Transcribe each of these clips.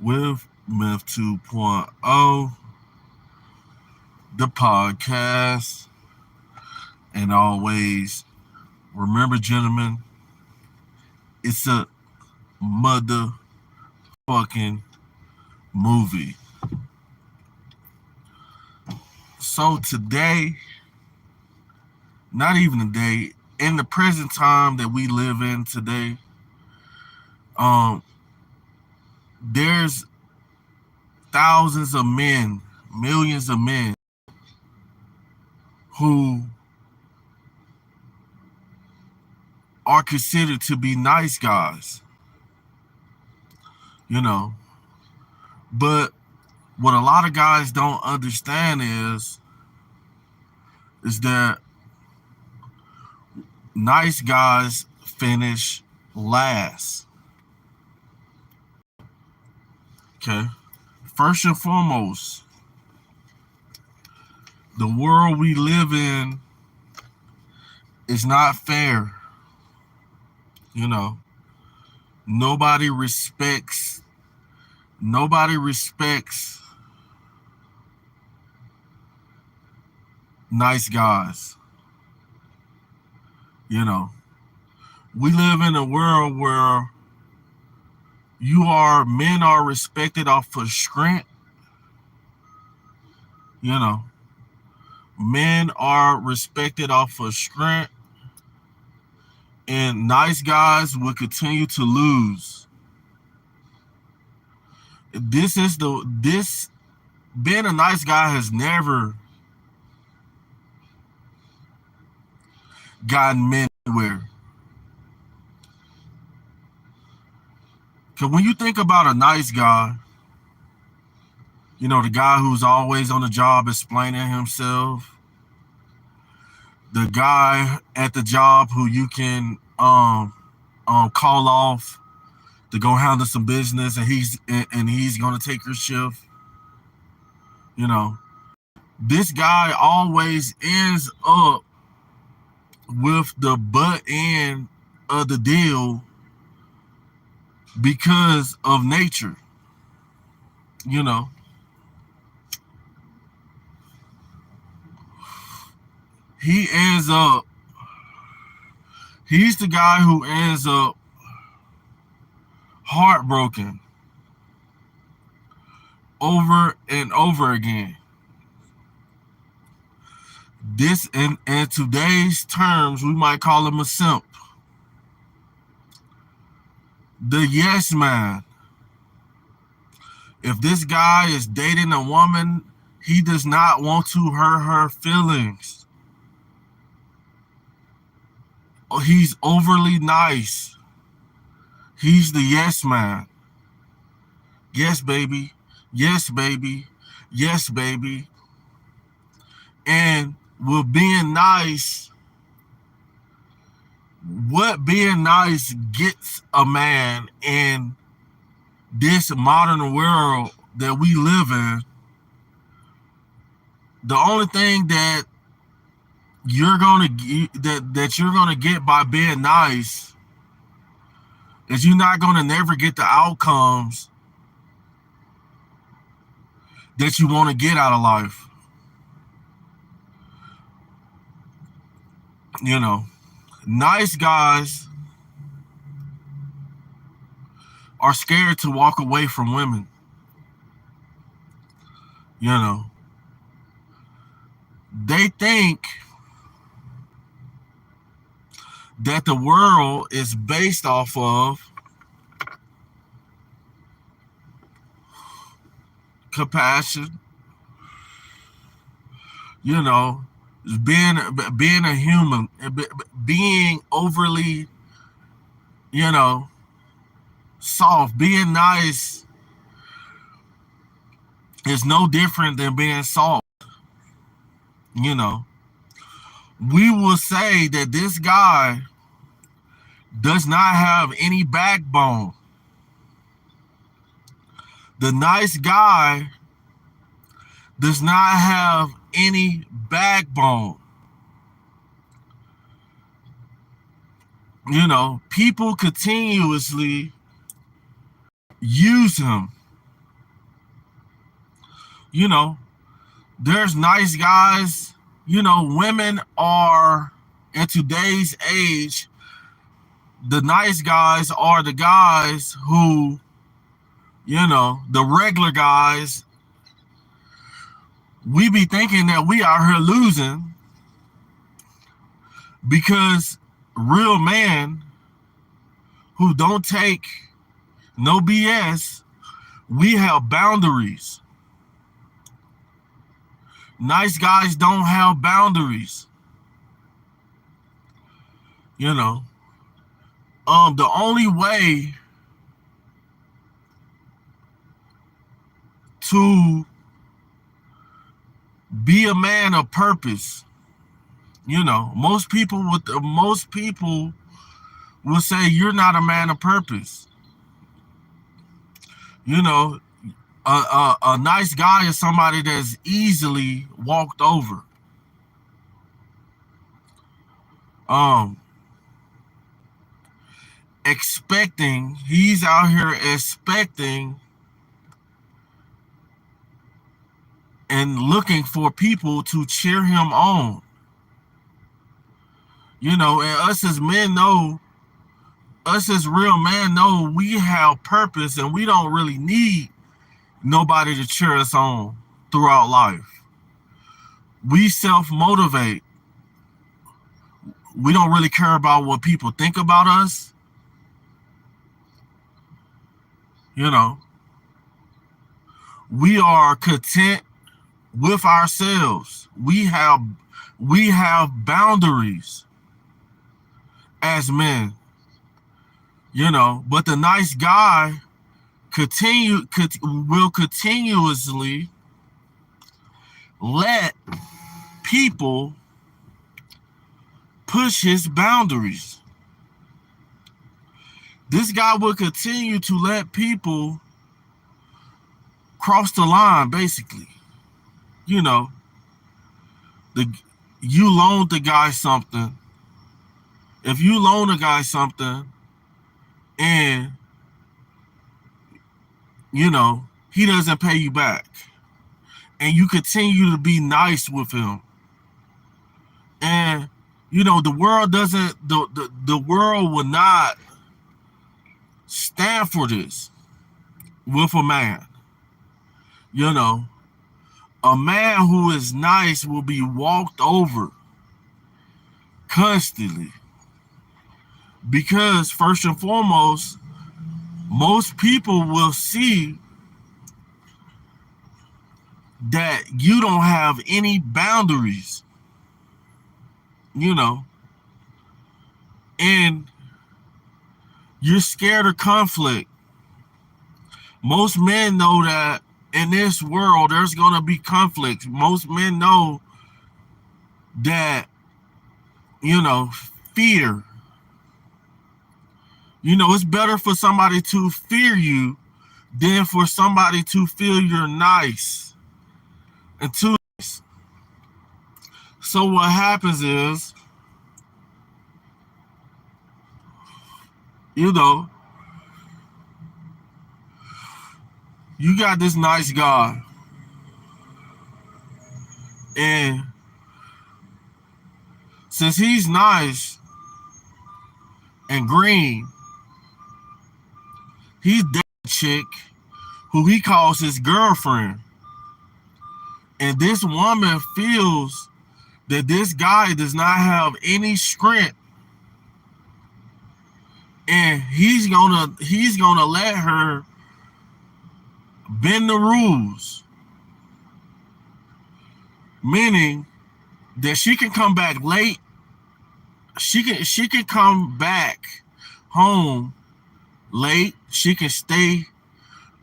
with Myth 2.0, the podcast. And always remember, gentlemen, it's a motherfucking movie. So today, not even today, in the present time that we live in today, um, there's thousands of men, millions of men who are considered to be nice guys, you know. But what a lot of guys don't understand is that nice guys finish last. Okay. First and foremost, the world we live in is not fair. You know, nobody respects nobody respects nice guys. You know, we live in a world where men are respected off of strength. You know, men are respected off of strength, and nice guys will continue to lose. This being a nice guy has never gotten men anywhere. Cause when you think about a nice guy, you know, the guy who's always on the job explaining himself, the guy at the job who you can call off to go handle some business, and he's gonna take your shift. You know, this guy always ends up with the butt end of the deal because of nature. You know, he ends up. He's the guy who ends up heartbroken over and over again. This, in today's terms, we might call him a simp. The yes man. If this guy is dating a woman, he does not want to hurt her feelings. He's overly nice. He's the yes man. Yes, baby. Yes, baby. Yes, baby. And with being nice, what being nice gets a man in this modern world that we live in, the only thing that you're gonna get by being nice is you're not gonna never get the outcomes that you want to get out of life. You know, nice guys are scared to walk away from women. You know, they think that the world is based off of compassion, you know, being a human, being overly, you know, soft, being nice is no different than being soft. You know, we will say that this guy does not have any backbone. The nice guy does not have any backbone. You know, people continuously use him. You know, there's nice guys. You know, women are, in today's age, the nice guys are the guys who, you know, the regular guys, we be thinking that we out here losing because real men who don't take no BS, we have boundaries. Nice guys don't have boundaries. You know, the only way to be a man of purpose, you know, most people will say you're not a man of purpose. You know, a nice guy is somebody that's easily walked over. He's out here expecting and looking for people to cheer him on. You know, and us as men know, us as real men know we have purpose and we don't really need nobody to cheer us on throughout life. We self-motivate. We don't really care about what people think about us. You know, we are content with ourselves. We have boundaries as men. You know, but the nice guy will continuously let people push his boundaries. This guy will continue to let people cross the line, basically. You know, you loaned the guy something. If you loan a guy something and, you know, he doesn't pay you back and you continue to be nice with him, and, you know, the world will not stand for this with a man. You know, a man who is nice will be walked over constantly because, first and foremost, most people will see that you don't have any boundaries, you know, and you're scared of conflict. Most men know that in this world there's going to be conflict. Most men know that, you know, fear. You know, it's better for somebody to fear you than for somebody to feel you're nice and too nice. So what happens is, you know, you got this nice guy, and since he's nice and green, he's dating a chick who he calls his girlfriend. And this woman feels that this guy does not have any strength, and he's gonna let her bend the rules, meaning that she can come back late. She can come back home late. She can stay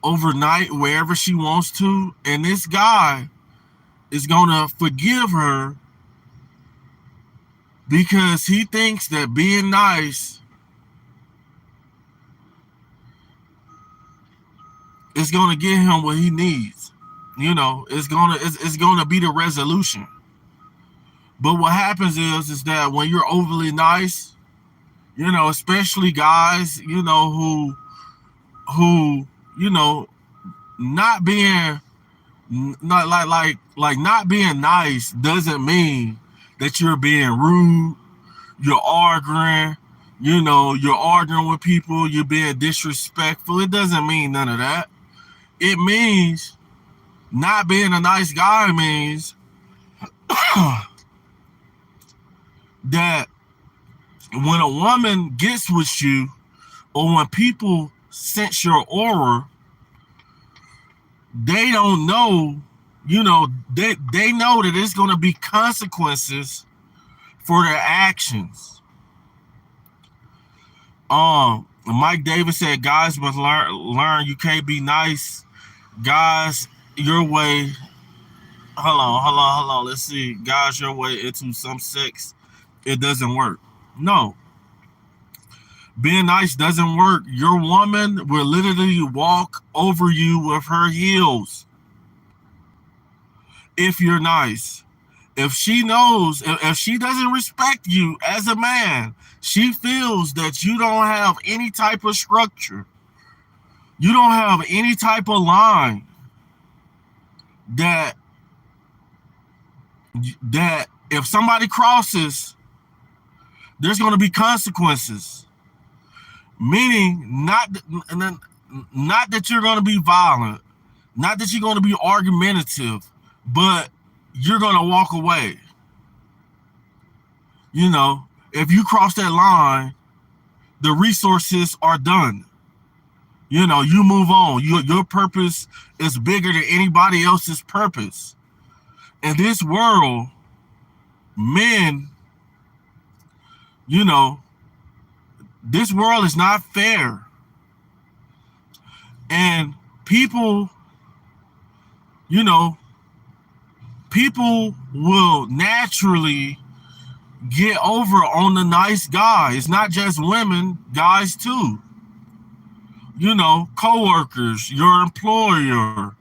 overnight wherever she wants to, and this guy is gonna forgive her because he thinks that being nice is gonna get him what he needs. You know, it's gonna be the resolution. But what happens is that when you're overly nice, you know, especially guys, you know, who, you know, not being Not like not being nice doesn't mean that you're being rude, you're arguing, you're arguing with people, you're being disrespectful. It doesn't mean none of that. It means not being a nice guy means that when a woman gets with you or when people sense your aura, they don't know, they know that there's going to be consequences for their actions. Mike Davis said, guys must learn you can't be nice. Guys, your way. Hold on. Let's see. Guys, your way into some sex, it doesn't work. No. Being nice doesn't work. Your woman will literally walk over you with her heels if you're nice. If she knows, if she doesn't respect you as a man, she feels that you don't have any type of structure. You don't have any type of line that if somebody crosses, there's going to be consequences. Meaning not that you're going to be violent, not that you're going to be argumentative, but you're going to walk away. If you cross that line, the resources are done. You move on. Your purpose is bigger than anybody else's purpose. In this world, men, this world is not fair. And people, people will naturally get over on the nice guy. It's not just women, guys too. Coworkers, your employer,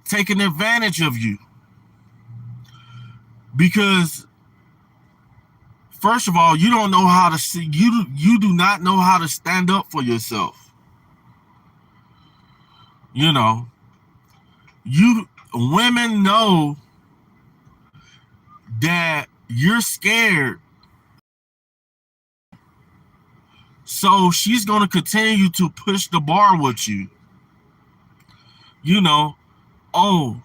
taking advantage of you. Because first of all, you don't know how to see, you do not know how to stand up for yourself. Women know that you're scared. So she's going to continue to push the bar with you. Oh,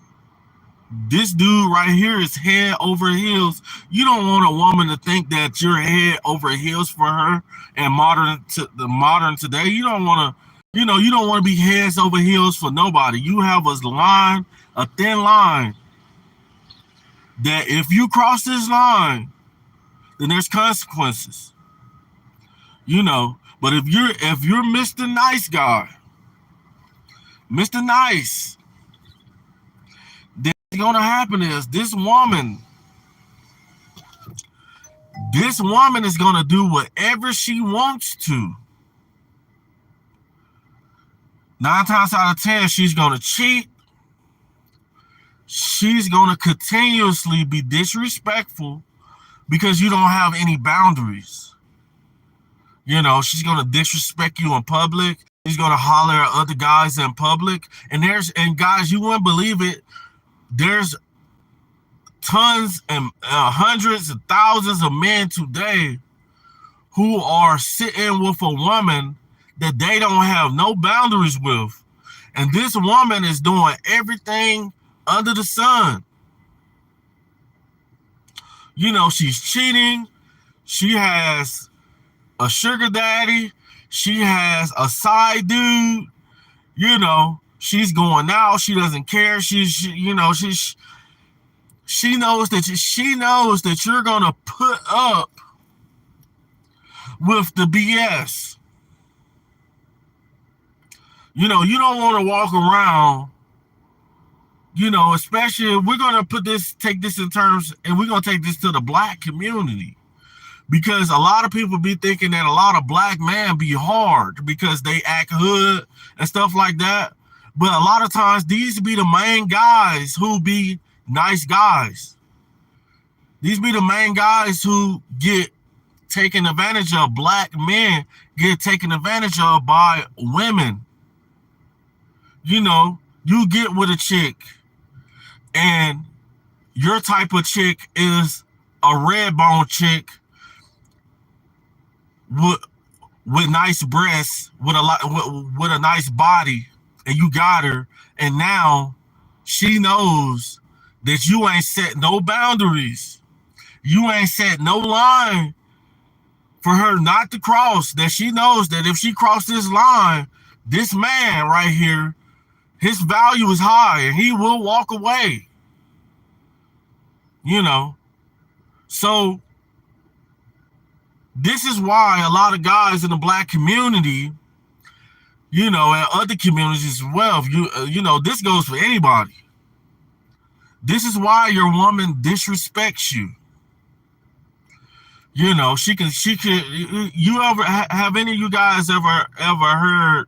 this dude right here is head over heels. You don't want a woman to think that you're head over heels for her. And modern today, you don't want to be heads over heels for nobody. You have a thin line, that if you cross this line, then there's consequences. But if you're Mr. Nice Guy, Mr. Nice, then what's gonna happen is this woman is gonna do whatever she wants to. 9 times out of 10, she's gonna cheat. She's gonna continuously be disrespectful because you don't have any boundaries. She's gonna disrespect you in public. She's gonna holler at other guys in public. And guys, you wouldn't believe it. There's tons and hundreds of thousands of men today who are sitting with a woman that they don't have no boundaries with. And this woman is doing everything under the sun. She's cheating. She has a sugar daddy. She has a side dude. She's going out. She doesn't care. She knows that you're gonna put up with the BS. You don't want to walk around, especially we're going to take this in terms, and we're going to take this to the black community, because a lot of people be thinking that a lot of black men be hard because they act hood and stuff like that. But a lot of times these be the main guys who be nice guys. These be the main guys who get taken advantage of. Black men get taken advantage of by women. you get with a chick and your type of chick is a red bone chick with nice breasts, with a nice body, and you got her, and now she knows that you ain't set no boundaries. You ain't set no line for her not to cross, that she knows that if she crossed this line, this man right here, his value is high and he will walk away. You know, so this is why a lot of guys in the black community, you know, and other communities as well, you know, this goes for anybody. This is why your woman disrespects you. You know, she can, you ever, have any of you guys ever heard,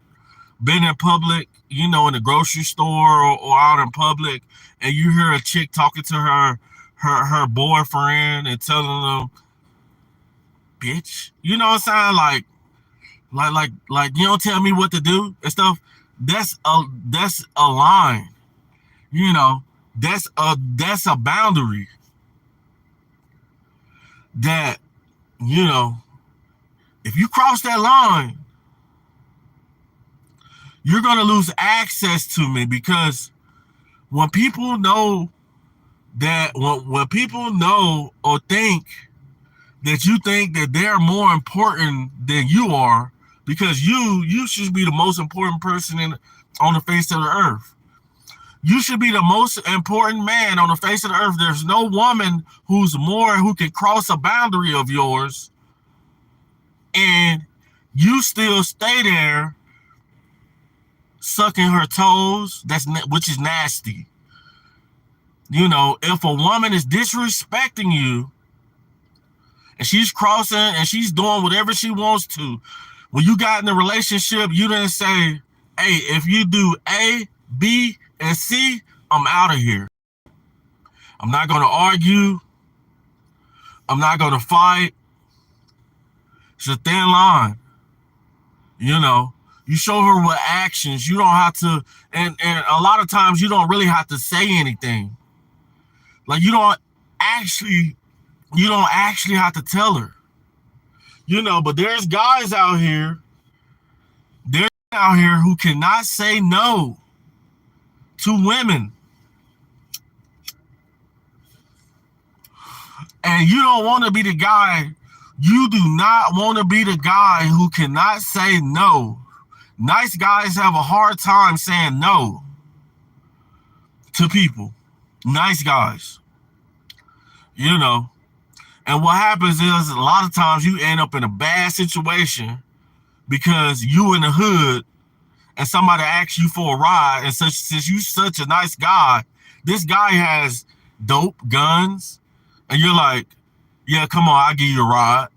been in public, you know, in the grocery store or out in public, and you hear a chick talking to her boyfriend and telling them, bitch, you know what I'm saying? Like you don't tell me what to do and stuff. That's a line. You know, that's a boundary that, you know, if you cross that line, you're going to lose access to me, because when people know that, when people know or think that you think that they're more important than you are, because you should be the most important person on the face of the earth. You should be the most important man on the face of the earth. There's no woman who can cross a boundary of yours, and you still stay there sucking her toes, which is nasty. You know, if a woman is disrespecting you and she's crossing and she's doing whatever she wants to, when you got in a relationship, you didn't say, hey, if you do A, B, and C, I'm out of here. I'm not going to argue. I'm not going to fight. It's a thin line. You know, you show her with actions. You don't have to, and a lot of times you don't really have to say anything. Like you don't actually have to tell her. You know, but there's guys out here who cannot say no to women. And you don't want to be the guy, you do not want to be the guy who cannot say no. Nice guys have a hard time saying no to people. Nice guys. You know. And what happens is, a lot of times you end up in a bad situation because you in the hood and somebody asks you for a ride, and since you such a nice guy, this guy has dope, guns, and you're like, yeah, come on, I'll give you a ride.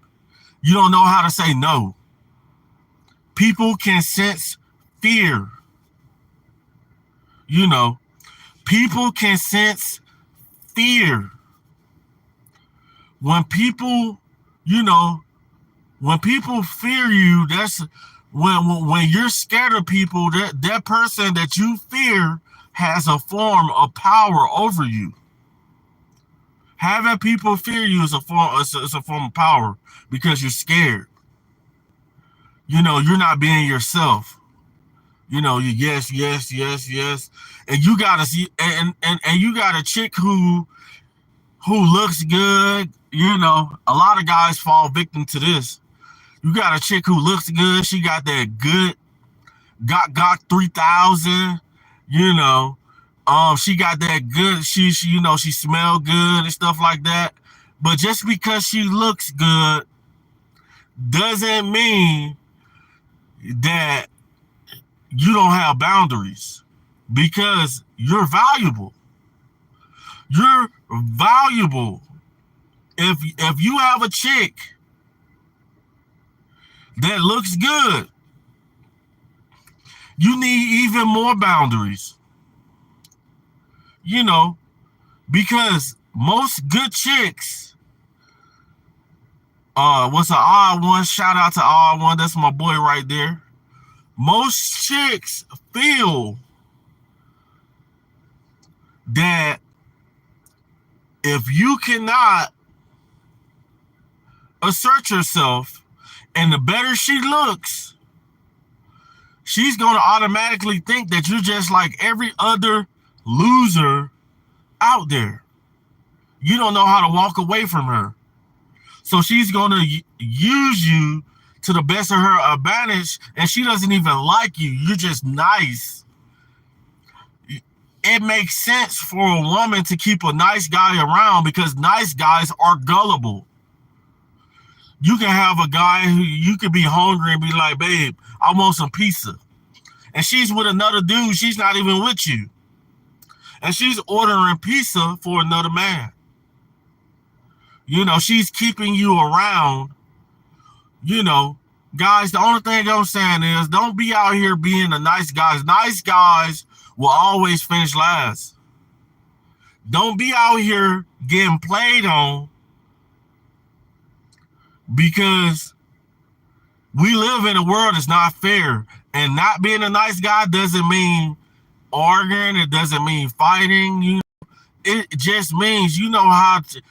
You don't know how to say no. People can sense fear. You know, people can sense fear. When people, you know, when people fear you, that's when you're scared of people, that person that you fear has a form of power over you. Having people fear you is a form of power, because you're scared. You know, you're not being yourself. You know, you yes, and you gotta see, and you got a chick who looks good. You know, a lot of guys fall victim to this. You got a chick who looks good. She got that good, got 3,000. You know, she got that good. She you know, she smell good and stuff like that. But just because she looks good doesn't mean that you don't have boundaries, because you're valuable. You're valuable. If you have a chick that looks good, you need even more boundaries. You know, because most good chicks, what's an odd one? Shout out to odd one. That's my boy right there. Most chicks feel that if you cannot assert yourself, and the better she looks, she's going to automatically think that you're just like every other loser out there. You don't know how to walk away from her. So she's going to use you to the best of her advantage, and she doesn't even like you. You're just nice. It makes sense for a woman to keep a nice guy around because nice guys are gullible. You can have a guy who you could be hungry and be like, babe, I want some pizza. And she's with another dude. She's not even with you. And she's ordering pizza for another man. You know, she's keeping you around. You know, guys, the only thing I'm saying is don't be out here being a nice guy. Nice guys will always finish last. Don't be out here getting played on because we live in a world that's not fair. And not being a nice guy doesn't mean arguing. It doesn't mean fighting. It just means you know how to,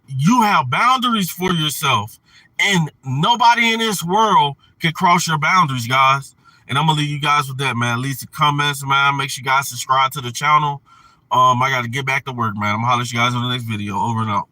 you have boundaries for yourself. And nobody in this world can cross your boundaries, guys. And I'm going to leave you guys with that, man. Leave the comments, man. Make sure you guys subscribe to the channel. I got to get back to work, man. I'm going to holler at you guys in the next video. Over and out.